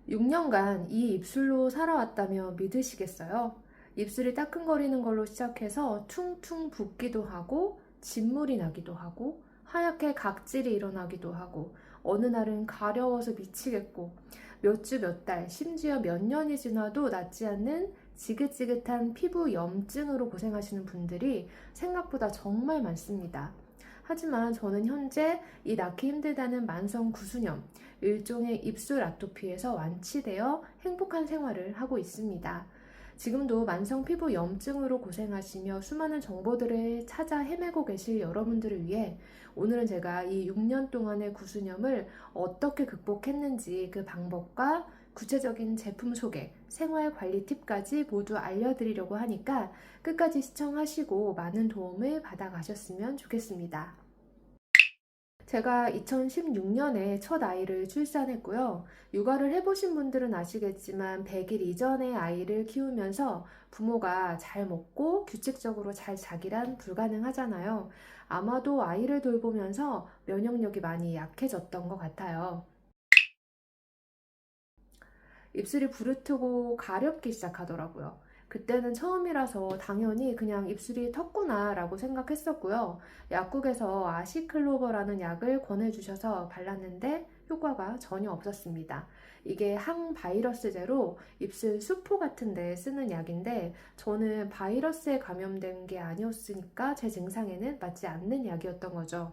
6년간 이 입술로 살아왔다며 믿으시겠어요? 입술이 따끔거리는 걸로 시작해서 퉁퉁 붓기도 하고 진물이 나기도 하고 하얗게 각질이 일어나기도 하고 어느 날은 가려워서 미치겠고 몇 주 몇 달 심지어 몇 년이 지나도 낫지 않는 지긋지긋한 피부 염증으로 고생하시는 분들이 생각보다 정말 많습니다. 하지만 저는 현재 이 낳기 힘들다는 만성 구수염, 일종의 입술 아토피에서 완치되어 행복한 생활을 하고 있습니다. 지금도 만성 피부 염증으로 고생하시며 수많은 정보들을 찾아 헤매고 계실 여러분들을 위해 오늘은 제가 이 6년 동안의 구수염을 어떻게 극복했는지 그 방법과 구체적인 제품 소개, 생활 관리 팁까지 모두 알려드리려고 하니까 끝까지 시청하시고 많은 도움을 받아가셨으면 좋겠습니다. 제가 2016년에 첫 아이를 출산했고요. 육아를 해보신 분들은 아시겠지만 100일 이전에 아이를 키우면서 부모가 잘 먹고 규칙적으로 잘 자기란 불가능하잖아요. 아마도 아이를 돌보면서 면역력이 많이 약해졌던 것 같아요. 입술이 부르트고 가렵기 시작하더라고요. 그때는 처음이라서 당연히 그냥 입술이 텄구나 라고 생각했었고요. 약국에서 아시클로버라는 약을 권해주셔서 발랐는데 효과가 전혀 없었습니다. 이게 항바이러스제로 입술 수포 같은 데 쓰는 약인데 저는 바이러스에 감염된 게 아니었으니까 제 증상에는 맞지 않는 약이었던 거죠.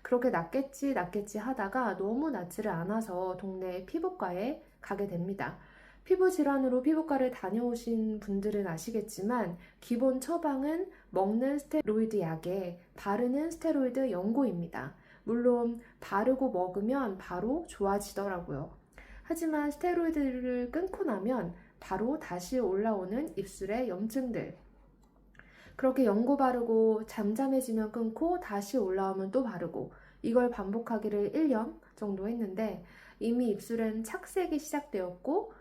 그렇게 낫겠지 하다가 너무 낫지를 않아서 동네 피부과에 가게 됩니다. 피부 질환으로 피부과를 다녀오신 분들은 아시겠지만 기본 처방은 먹는 스테로이드 약에 바르는 스테로이드 연고입니다. 물론 바르고 먹으면 바로 좋아지더라고요. 하지만 스테로이드를 끊고 나면 바로 다시 올라오는 입술의 염증들, 그렇게 연고 바르고 잠잠해지면 끊고 다시 올라오면 또 바르고 이걸 반복하기를 1년 정도 했는데 이미 입술엔 착색이 시작되었고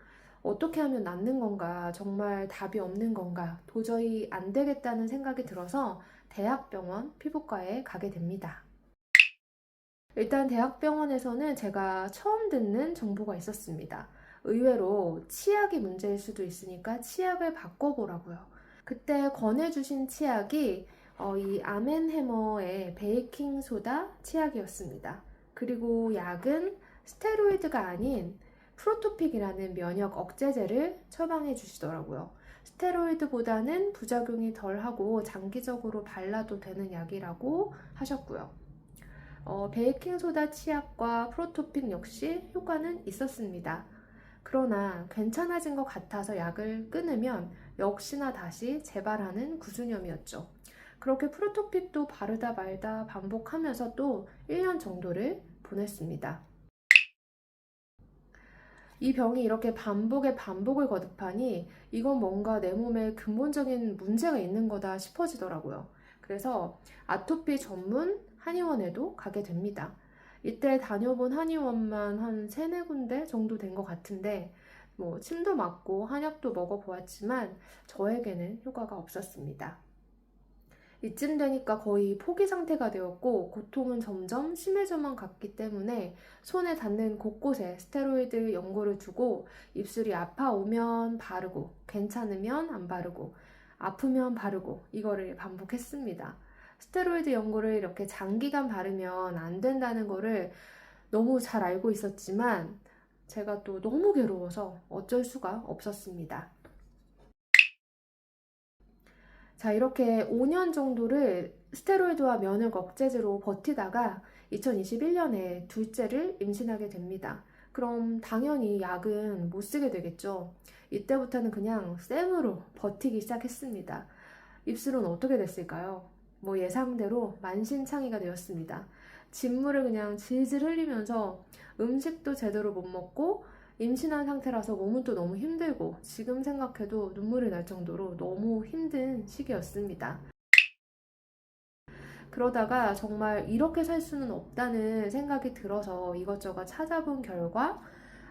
어떻게 하면 낫는 건가, 정말 답이 없는 건가, 도저히 안 되겠다는 생각이 들어서 대학병원 피부과에 가게 됩니다. 일단 대학병원에서는 제가 처음 듣는 정보가 있었습니다. 의외로 치약이 문제일 수도 있으니까 치약을 바꿔보라고요. 그때 권해주신 치약이 이 아멘해머의 베이킹소다 치약이었습니다. 그리고 약은 스테로이드가 아닌 프로토픽이라는 면역 억제제를 처방해 주시더라고요. 스테로이드보다는 부작용이 덜하고 장기적으로 발라도 되는 약이라고 하셨고요. 베이킹소다 치약과 프로토픽 역시 효과는 있었습니다. 그러나 괜찮아진 것 같아서 약을 끊으면 역시나 다시 재발하는 구수염이었죠. 그렇게 프로토픽도 바르다 말다 반복하면서 또 1년 정도를 보냈습니다. 이 병이 이렇게 반복에 반복을 거듭하니 이건 뭔가 내 몸에 근본적인 문제가 있는 거다 싶어지더라고요. 그래서 아토피 전문 한의원에도 가게 됩니다. 이때 다녀본 한의원만 한 3-4군데 정도 된 것 같은데 뭐 침도 맞고 한약도 먹어보았지만 저에게는 효과가 없었습니다. 이쯤 되니까 거의 포기 상태가 되었고 고통은 점점 심해져만 갔기 때문에 손에 닿는 곳곳에 스테로이드 연고를 두고 입술이 아파오면 바르고 괜찮으면 안 바르고 아프면 바르고 이거를 반복했습니다. 스테로이드 연고를 이렇게 장기간 바르면 안 된다는 거를 너무 잘 알고 있었지만 제가 또 너무 괴로워서 어쩔 수가 없었습니다. 자, 이렇게 5년 정도를 스테로이드와 면역 억제제로 버티다가 2021년에 둘째를 임신하게 됩니다. 그럼 당연히 약은 못 쓰게 되겠죠. 이때부터는 그냥 생으로 버티기 시작했습니다. 입술은 어떻게 됐을까요? 뭐 예상대로 만신창이가 되었습니다. 진물을 그냥 질질 흘리면서 음식도 제대로 못 먹고 임신한 상태라서 몸은 또 너무 힘들고 지금 생각해도 눈물이 날 정도로 너무 힘든 시기였습니다. 그러다가 정말 이렇게 살 수는 없다는 생각이 들어서 이것저것 찾아본 결과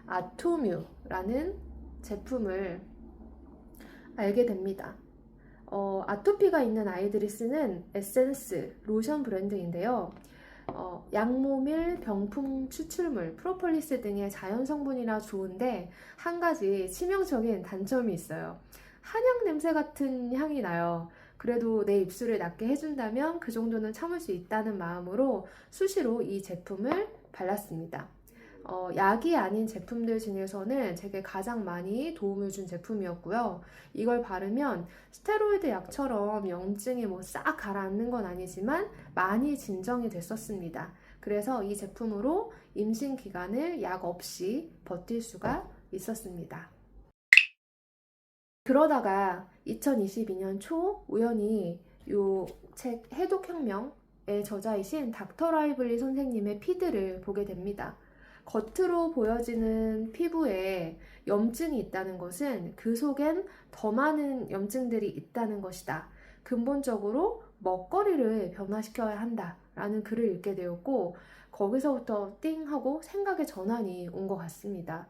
아토뮤라는 제품을 알게 됩니다. 아토피가 있는 아이들이 쓰는 에센스 로션 브랜드인데요. 양모밀, 병풍 추출물, 프로폴리스 등의 자연 성분이라 좋은데 한 가지 치명적인 단점이 있어요. 한약 냄새 같은 향이 나요. 그래도 내 입술을 낫게 해준다면 그 정도는 참을 수 있다는 마음으로 수시로 이 제품을 발랐습니다. 약이 아닌 제품들 중에서는 제게 가장 많이 도움을 준 제품이었고요. 이걸 바르면 스테로이드 약처럼 염증이 싹 가라앉는 건 아니지만 많이 진정이 됐었습니다. 그래서 이 제품으로 임신 기간을 약 없이 버틸 수가 있었습니다. 그러다가 2022년 초 우연히 이 책 해독혁명의 저자이신 닥터 라이블리 선생님의 피드를 보게 됩니다. 겉으로 보여지는 피부에 염증이 있다는 것은 그 속엔 더 많은 염증들이 있다는 것이다. 근본적으로 먹거리를 변화시켜야 한다라는 글을 읽게 되었고 거기서부터 띵 하고 생각의 전환이 온 것 같습니다.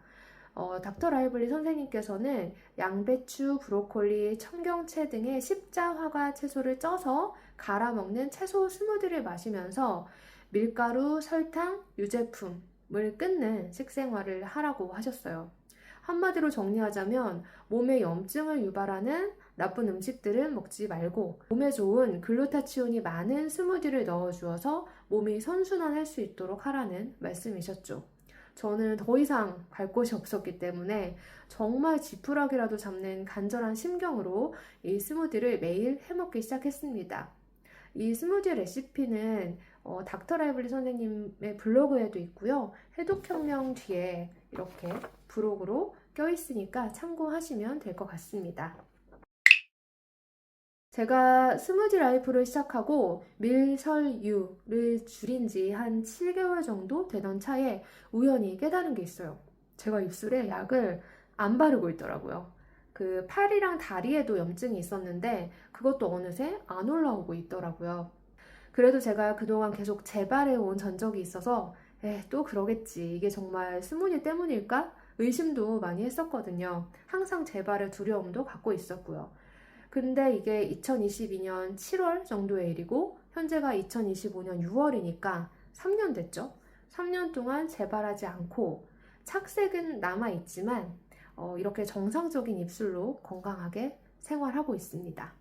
닥터 라이블리 선생님께서는 양배추, 브로콜리, 청경채 등의 십자화과 채소를 쪄서 갈아 먹는 채소 스무디를 마시면서 밀가루, 설탕, 유제품을 끊는 식생활을 하라고 하셨어요. 한마디로 정리하자면 몸에 염증을 유발하는 나쁜 음식들은 먹지 말고 몸에 좋은 글루타치온이 많은 스무디를 넣어주어서 몸이 선순환할 수 있도록 하라는 말씀이셨죠. 저는 더 이상 갈 곳이 없었기 때문에 정말 지푸라기라도 잡는 간절한 심경으로 이 스무디를 매일 해먹기 시작했습니다. 이 스무디 레시피는 닥터 라이블리 선생님의 블로그에도 있고요. 해독혁명 뒤에 이렇게 브록으로 껴있으니까 참고하시면 될 것 같습니다. 제가 스무디 라이프를 시작하고 밀설유를 줄인 지 한 7개월 정도 되던 차에 우연히 깨달은 게 있어요. 제가 입술에 약을 안 바르고 있더라고요. 그 팔이랑 다리에도 염증이 있었는데 그것도 어느새 안 올라오고 있더라고요. 그래도 제가 그동안 계속 재발해온 전적이 있어서 또 그러겠지. 이게 정말 스무디 때문일까? 의심도 많이 했었거든요. 항상 재발의 두려움도 갖고 있었고요. 근데 이게 2022년 7월 정도의 일이고 현재가 2025년 6월이니까 3년 됐죠. 3년 동안 재발하지 않고 착색은 남아있지만 이렇게 정상적인 입술로 건강하게 생활하고 있습니다.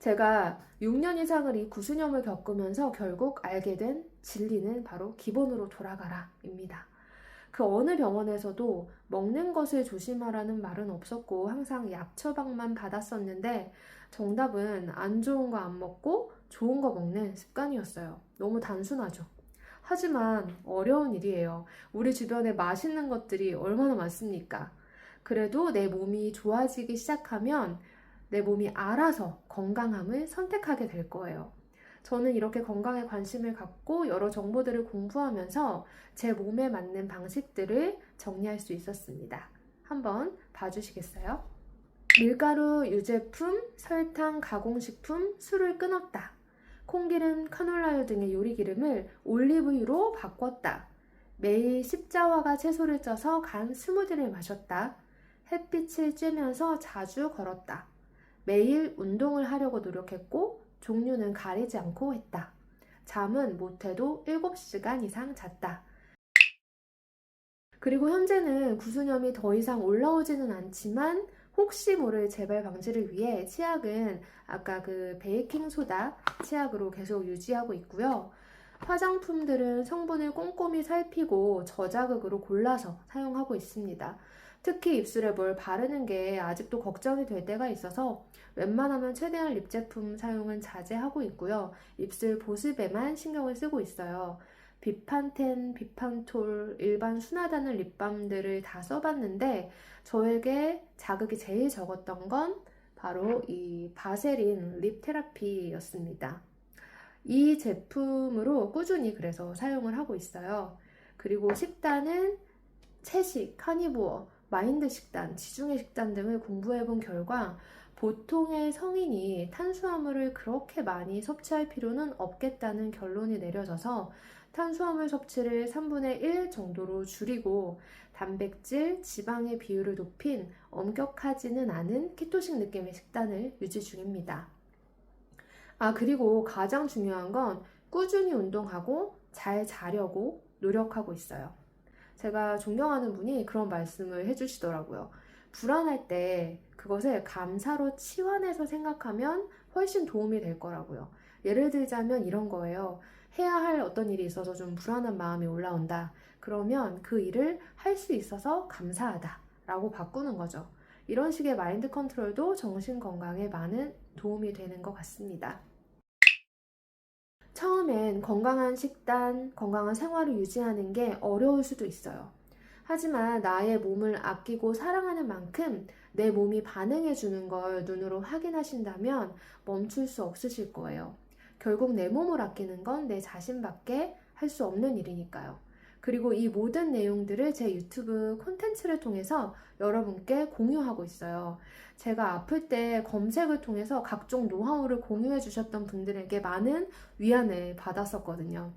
제가 6년 이상을 이 구수염을 겪으면서 결국 알게 된 진리는 바로 기본으로 돌아가라입니다. 그 어느 병원에서도 먹는 것을 조심하라는 말은 없었고 항상 약 처방만 받았었는데 정답은 안 좋은 거 안 먹고 좋은 거 먹는 습관이었어요. 너무 단순하죠. 하지만 어려운 일이에요. 우리 주변에 맛있는 것들이 얼마나 많습니까? 그래도 내 몸이 좋아지기 시작하면 내 몸이 알아서 건강함을 선택하게 될 거예요. 저는 이렇게 건강에 관심을 갖고 여러 정보들을 공부하면서 제 몸에 맞는 방식들을 정리할 수 있었습니다. 한번 봐주시겠어요? 밀가루, 유제품, 설탕, 가공식품, 술을 끊었다. 콩기름, 카놀라유 등의 요리기름을 올리브유로 바꿨다. 매일 십자화가 채소를 쪄서 간 스무디를 마셨다. 햇빛을 쬐면서 자주 걸었다. 매일 운동을 하려고 노력했고 종류는 가리지 않고 했다. 잠은 못해도 7시간 이상 잤다. 그리고 현재는 구수염이 더 이상 올라오지는 않지만 혹시 모를 재발 방지를 위해 치약은 아까 그 베이킹소다 치약으로 계속 유지하고 있고요. 화장품들은 성분을 꼼꼼히 살피고 저자극으로 골라서 사용하고 있습니다. 특히 입술에 뭘 바르는 게 아직도 걱정이 될 때가 있어서 웬만하면 최대한 립 제품 사용은 자제하고 있고요. 입술 보습에만 신경을 쓰고 있어요. 비판텐, 비판톨, 일반 순하다는 립밤들을 다 써봤는데 저에게 자극이 제일 적었던 건 바로 이 바세린 립 테라피였습니다. 이 제품으로 꾸준히 그래서 사용을 하고 있어요. 그리고 식단은 채식, 카니보어, 마인드 식단, 지중해 식단 등을 공부해본 결과 보통의 성인이 탄수화물을 그렇게 많이 섭취할 필요는 없겠다는 결론이 내려져서 탄수화물 섭취를 3분의 1 정도로 줄이고 단백질, 지방의 비율을 높인 엄격하지는 않은 키토식 느낌의 식단을 유지 중입니다. 그리고 가장 중요한 건 꾸준히 운동하고 잘 자려고 노력하고 있어요. 제가 존경하는 분이 그런 말씀을 해주시더라고요. 불안할 때 그것을 감사로 치환해서 생각하면 훨씬 도움이 될 거라고요. 예를 들자면 이런 거예요. 해야 할 어떤 일이 있어서 좀 불안한 마음이 올라온다. 그러면 그 일을 할 수 있어서 감사하다 라고 바꾸는 거죠. 이런 식의 마인드 컨트롤도 정신 건강에 많은 도움이 되는 것 같습니다. 처음엔 건강한 식단, 건강한 생활을 유지하는 게 어려울 수도 있어요. 하지만 나의 몸을 아끼고 사랑하는 만큼 내 몸이 반응해 주는 걸 눈으로 확인하신다면 멈출 수 없으실 거예요. 결국 내 몸을 아끼는 건 내 자신밖에 할 수 없는 일이니까요. 그리고 이 모든 내용들을 제 유튜브 콘텐츠를 통해서 여러분께 공유하고 있어요. 제가 아플 때 검색을 통해서 각종 노하우를 공유해 주셨던 분들에게 많은 위안을 받았었거든요.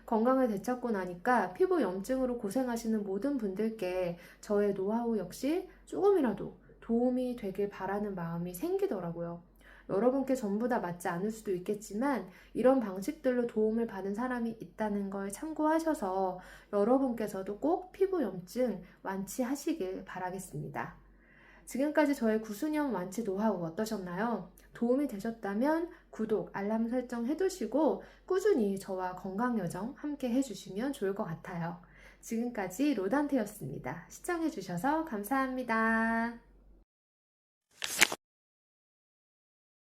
건강을 되찾고 나니까 피부 염증으로 고생하시는 모든 분들께 저의 노하우 역시 조금이라도 도움이 되길 바라는 마음이 생기더라고요. 여러분께 전부 다 맞지 않을 수도 있겠지만 이런 방식들로 도움을 받은 사람이 있다는 걸 참고하셔서 여러분께서도 꼭 피부 염증 완치하시길 바라겠습니다. 지금까지 저의 구수염 완치 노하우 어떠셨나요? 도움이 되셨다면 구독, 알람 설정 해두시고 꾸준히 저와 건강 여정 함께 해주시면 좋을 것 같아요. 지금까지 로단테였습니다. 시청해주셔서 감사합니다.